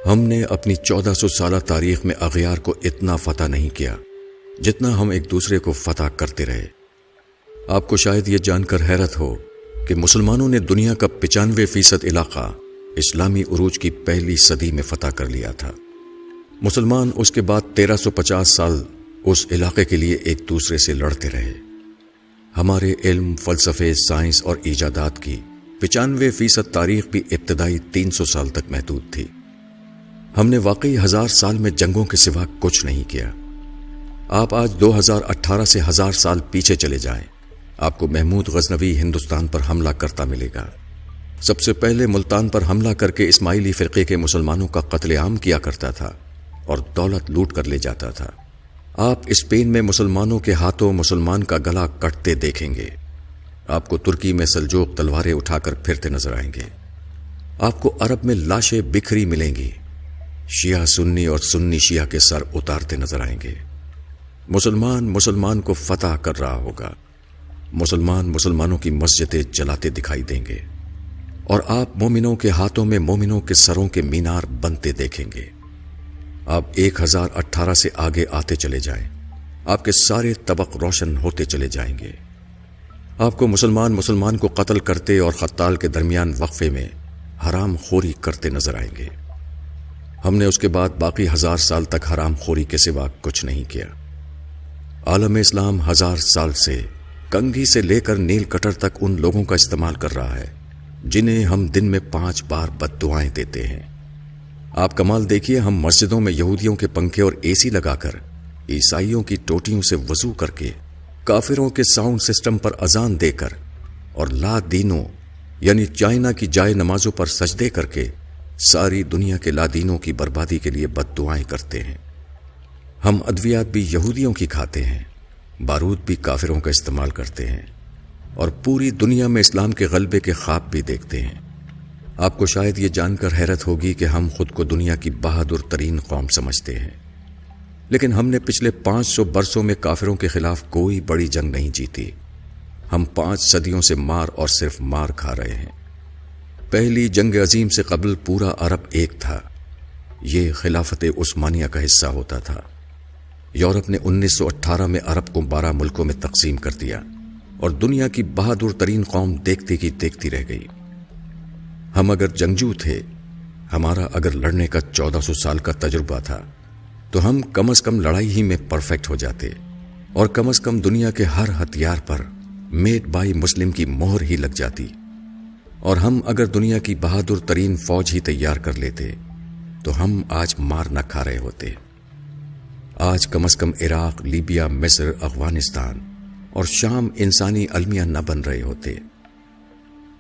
ہم نے اپنی 1400 سالہ تاریخ میں اغیار کو اتنا فتح نہیں کیا جتنا ہم ایک دوسرے کو فتح کرتے رہے۔ آپ کو شاید یہ جان کر حیرت ہو کہ مسلمانوں نے دنیا کا 95% علاقہ اسلامی عروج کی پہلی صدی میں فتح کر لیا تھا۔ مسلمان اس کے بعد 1350 سال اس علاقے کے لیے ایک دوسرے سے لڑتے رہے۔ ہمارے علم، فلسفے، سائنس اور ایجادات کی 95% تاریخ بھی ابتدائی 300 سال تک محدود تھی۔ ہم نے واقعی 1000 سال میں جنگوں کے سوا کچھ نہیں کیا۔ آپ آج 2018 سے 1000 سال پیچھے چلے جائیں، آپ کو محمود غزنوی ہندوستان پر حملہ کرتا ملے گا۔ سب سے پہلے ملتان پر حملہ کر کے اسماعیلی فرقے کے مسلمانوں کا قتل عام کیا کرتا تھا اور دولت لوٹ کر لے جاتا تھا۔ آپ اسپین میں مسلمانوں کے ہاتھوں مسلمان کا گلا کٹتے دیکھیں گے۔ آپ کو ترکی میں سلجوق تلواریں اٹھا کر پھرتے نظر آئیں گے۔ آپ کو عرب میں لاشیں بکھری ملیں گی، شیعہ سنی اور سنی شیعہ کے سر اتارتے نظر آئیں گے۔ مسلمان کو فتح کر رہا ہوگا، مسلمانوں کی مسجدیں جلاتے دکھائی دیں گے، اور آپ مومنوں کے ہاتھوں میں مومنوں کے سروں کے مینار بنتے دیکھیں گے۔ آپ 1018 سے آگے آتے چلے جائیں، آپ کے سارے طبق روشن ہوتے چلے جائیں گے۔ آپ کو مسلمان کو قتل کرتے اور قتال کے درمیان وقفے میں حرام خوری کرتے نظر آئیں گے۔ ہم نے اس کے بعد باقی 1000 سال تک حرام خوری کے سوا کچھ نہیں کیا۔ عالم اسلام 1000 سال سے کنگھی سے لے کر نیل کٹر تک ان لوگوں کا استعمال کر رہا ہے جنہیں ہم دن میں 5 بار بد دعائیں دیتے ہیں۔ آپ کمال دیکھیے، ہم مسجدوں میں یہودیوں کے پنکھے اور اے سی لگا کر، عیسائیوں کی ٹوٹیوں سے وضو کر کے، کافروں کے ساؤنڈ سسٹم پر اذان دے کر اور لا دینوں یعنی چائنا کی جائے نمازوں پر سجدے کر کے ساری دنیا کے لادینوں کی بربادی کے لیے بد دعائیں کرتے ہیں۔ ہم ادویات بھی یہودیوں کی کھاتے ہیں، بارود بھی کافروں کا استعمال کرتے ہیں، اور پوری دنیا میں اسلام کے غلبے کے خواب بھی دیکھتے ہیں۔ آپ کو شاید یہ جان کر حیرت ہوگی کہ ہم خود کو دنیا کی بہادر ترین قوم سمجھتے ہیں، لیکن ہم نے پچھلے 500 برسوں میں کافروں کے خلاف کوئی بڑی جنگ نہیں جیتی۔ ہم 5 صدیوں سے مار اور صرف مار کھا رہے ہیں۔ پہلی جنگ عظیم سے قبل پورا عرب ایک تھا، یہ خلافت عثمانیہ کا حصہ ہوتا تھا۔ یورپ نے 1918 میں عرب کو 12 ملکوں میں تقسیم کر دیا اور دنیا کی بہادر ترین قوم دیکھتی کی دیکھتی رہ گئی۔ ہم اگر جنگجو تھے، ہمارا اگر لڑنے کا 1400 سال کا تجربہ تھا، تو ہم کم از کم لڑائی ہی میں پرفیکٹ ہو جاتے، اور کم از کم دنیا کے ہر ہتھیار پر میڈ بائی مسلم کی مہر ہی لگ جاتی، اور ہم اگر دنیا کی بہادر ترین فوج ہی تیار کر لیتے تو ہم آج مار نہ کھا رہے ہوتے۔ آج کم از کم عراق، لیبیا، مصر، افغانستان اور شام انسانی المیہ نہ بن رہے ہوتے۔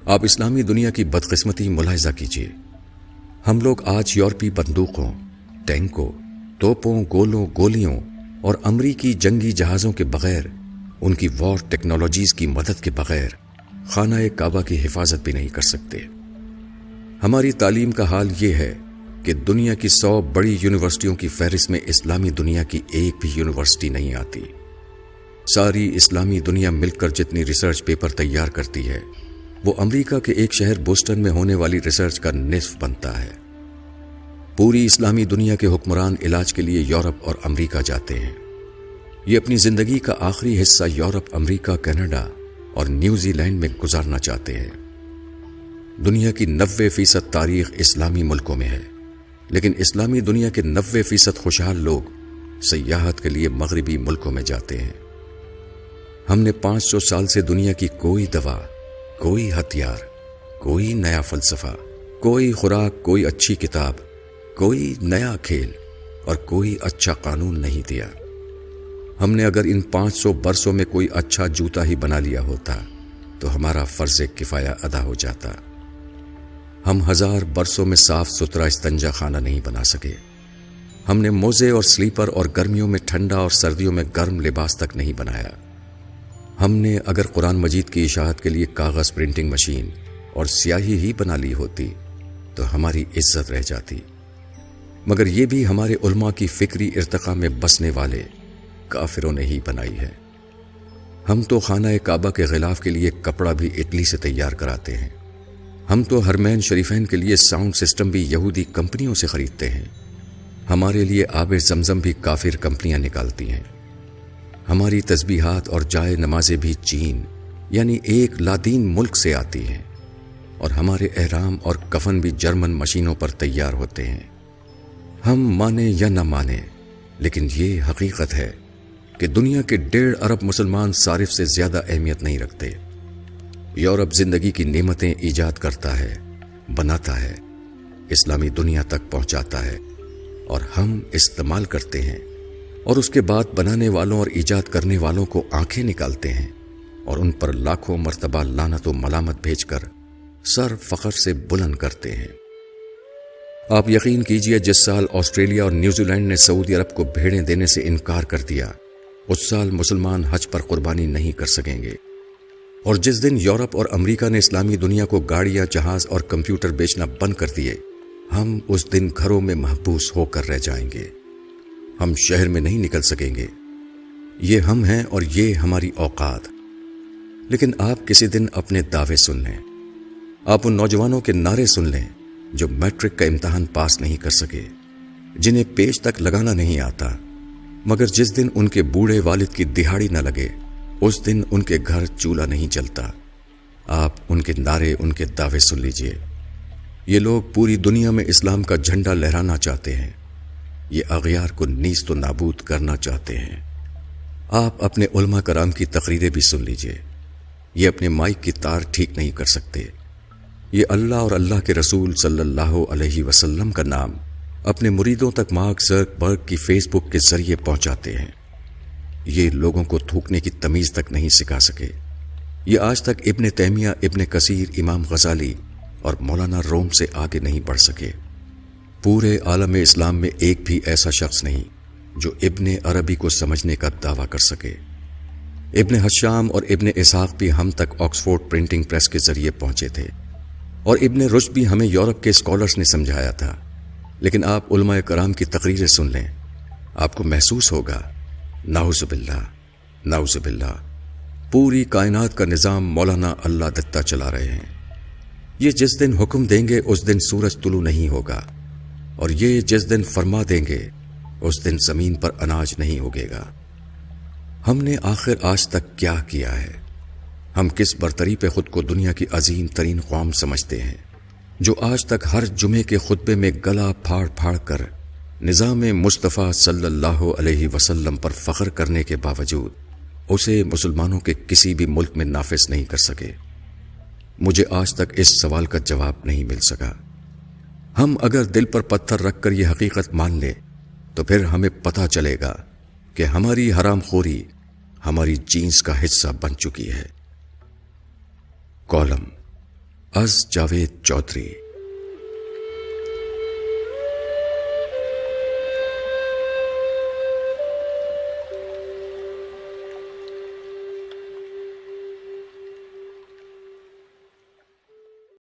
آپ اسلامی دنیا کی بدقسمتی ملاحظہ کیجیے۔ ہم لوگ آج یورپی بندوقوں، ٹینکوں، توپوں، گولوں، گولیوں اور امریکی جنگی جہازوں کے بغیر، ان کی وار ٹیکنالوجیز کی مدد کے بغیر خانہ کعبہ کی حفاظت بھی نہیں کر سکتے۔ ہماری تعلیم کا حال یہ ہے کہ دنیا کی 100 بڑی یونیورسٹیوں کی فہرست میں اسلامی دنیا کی ایک بھی یونیورسٹی نہیں آتی۔ ساری اسلامی دنیا مل کر جتنی ریسرچ پیپر تیار کرتی ہے، وہ امریکہ کے ایک شہر بوسٹن میں ہونے والی ریسرچ کا نصف بنتا ہے۔ پوری اسلامی دنیا کے حکمران علاج کے لیے یورپ اور امریکہ جاتے ہیں۔ یہ اپنی زندگی کا آخری حصہ یورپ، امریکہ، کینیڈا اور نیوزی لینڈ میں گزارنا چاہتے ہیں۔ دنیا کی 90% تاریخ اسلامی ملکوں میں ہے، لیکن اسلامی دنیا کے 90% خوشحال لوگ سیاحت کے لیے مغربی ملکوں میں جاتے ہیں۔ ہم نے 500 سال سے دنیا کی کوئی دوا، کوئی ہتھیار، کوئی نیا فلسفہ، کوئی خوراک، کوئی اچھی کتاب، کوئی نیا کھیل اور کوئی اچھا قانون نہیں دیا۔ ہم نے اگر ان 500 برسوں میں کوئی اچھا جوتا ہی بنا لیا ہوتا تو ہمارا فرض کفایہ ادا ہو جاتا۔ ہم 1000 برسوں میں صاف ستھرا استنجا خانہ نہیں بنا سکے۔ ہم نے موزے اور سلیپر اور گرمیوں میں ٹھنڈا اور سردیوں میں گرم لباس تک نہیں بنایا۔ ہم نے اگر قرآن مجید کی اشاعت کے لیے کاغذ پرنٹنگ مشین اور سیاہی ہی بنا لی ہوتی تو ہماری عزت رہ جاتی، مگر یہ بھی ہمارے علماء کی فکری ارتقاء میں بسنے والے کافروں نے ہی بنائی ہے۔ ہم تو خانہ کعبہ کے غلاف کے لیے کپڑا بھی اٹلی سے تیار کراتے ہیں۔ ہم تو حرمین شریفین کے لیے ساؤنڈ سسٹم بھی یہودی کمپنیوں سے خریدتے ہیں۔ ہمارے لیے آب زمزم بھی کافر کمپنیاں نکالتی ہیں۔ ہماری تسبیحات اور جائے نمازیں بھی چین یعنی ایک لادین ملک سے آتی ہیں، اور ہمارے احرام اور کفن بھی جرمن مشینوں پر تیار ہوتے ہیں۔ ہم مانیں یا نہ مانیں، لیکن یہ حقیقت ہے کہ دنیا کے 1.5 ارب مسلمان صارف سے زیادہ اہمیت نہیں رکھتے۔ یورپ زندگی کی نعمتیں ایجاد کرتا ہے، بناتا ہے، اسلامی دنیا تک پہنچاتا ہے، اور ہم استعمال کرتے ہیں، اور اس کے بعد بنانے والوں اور ایجاد کرنے والوں کو آنکھیں نکالتے ہیں اور ان پر لاکھوں مرتبہ لعنت و ملامت بھیج کر سر فخر سے بلند کرتے ہیں۔ آپ یقین کیجئے، جس سال آسٹریلیا اور نیوزی لینڈ نے سعودی عرب کو بھیڑیں دینے سے انکار کر دیا، اس سال مسلمان حج پر قربانی نہیں کر سکیں گے۔ اور جس دن یورپ اور امریکہ نے اسلامی دنیا کو گاڑیاں، جہاز اور کمپیوٹر بیچنا بند کر دیے، ہم اس دن گھروں میں محبوس ہو کر رہ جائیں گے۔ ہم شہر میں نہیں نکل سکیں گے۔ یہ ہم ہیں اور یہ ہماری اوقات۔ لیکن آپ کسی دن اپنے دعوے سن لیں، آپ ان نوجوانوں کے نعرے سن لیں جو میٹرک کا امتحان پاس نہیں کر سکے، جنہیں پیج تک لگانا نہیں آتا، مگر جس دن ان کے بوڑھے والد کی دہاڑی نہ لگے، اس دن ان کے گھر چولہا نہیں جلتا۔ آپ ان کے نعرے، ان کے دعوے سن لیجئے۔ یہ لوگ پوری دنیا میں اسلام کا جھنڈا لہرانا چاہتے ہیں، یہ اغیار کو نیست و نابود کرنا چاہتے ہیں۔ آپ اپنے علماء کرام کی تقریریں بھی سن لیجئے، یہ اپنے مائک کی تار ٹھیک نہیں کر سکتے، یہ اللہ اور اللہ کے رسول صلی اللہ علیہ وسلم کا نام اپنے مریدوں تک مارک زکربرگ کی فیس بک کے ذریعے پہنچاتے ہیں۔ یہ لوگوں کو تھوکنے کی تمیز تک نہیں سکھا سکے۔ یہ آج تک ابن تیمیہ، ابن کثیر، امام غزالی اور مولانا روم سے آگے نہیں بڑھ سکے۔ پورے عالم اسلام میں ایک بھی ایسا شخص نہیں جو ابن عربی کو سمجھنے کا دعویٰ کر سکے۔ ابن حشام اور ابن اسحاق بھی ہم تک آکسفورڈ پرنٹنگ پریس کے ذریعے پہنچے تھے، اور ابن رشد بھی ہمیں یورپ کے اسکالرز نے سمجھایا تھا۔ لیکن آپ علماء کرام کی تقریریں سن لیں، آپ کو محسوس ہوگا نعوذ باللہ، نعوذ باللہ، پوری کائنات کا نظام مولانا اللہ دتہ چلا رہے ہیں۔ یہ جس دن حکم دیں گے اس دن سورج طلوع نہیں ہوگا، اور یہ جس دن فرما دیں گے اس دن زمین پر اناج نہیں اگے گا۔ ہم نے آخر آج تک کیا کیا ہے؟ ہم کس برتری پہ خود کو دنیا کی عظیم ترین قوم سمجھتے ہیں، جو آج تک ہر جمعے کے خطبے میں گلا پھاڑ پھاڑ کر نظام مصطفیٰ صلی اللہ علیہ وسلم پر فخر کرنے کے باوجود اسے مسلمانوں کے کسی بھی ملک میں نافذ نہیں کر سکے؟ مجھے آج تک اس سوال کا جواب نہیں مل سکا۔ ہم اگر دل پر پتھر رکھ کر یہ حقیقت مان لیں تو پھر ہمیں پتہ چلے گا کہ ہماری حرام خوری ہماری جینس کا حصہ بن چکی ہے۔ کالم از جاوید چودھری۔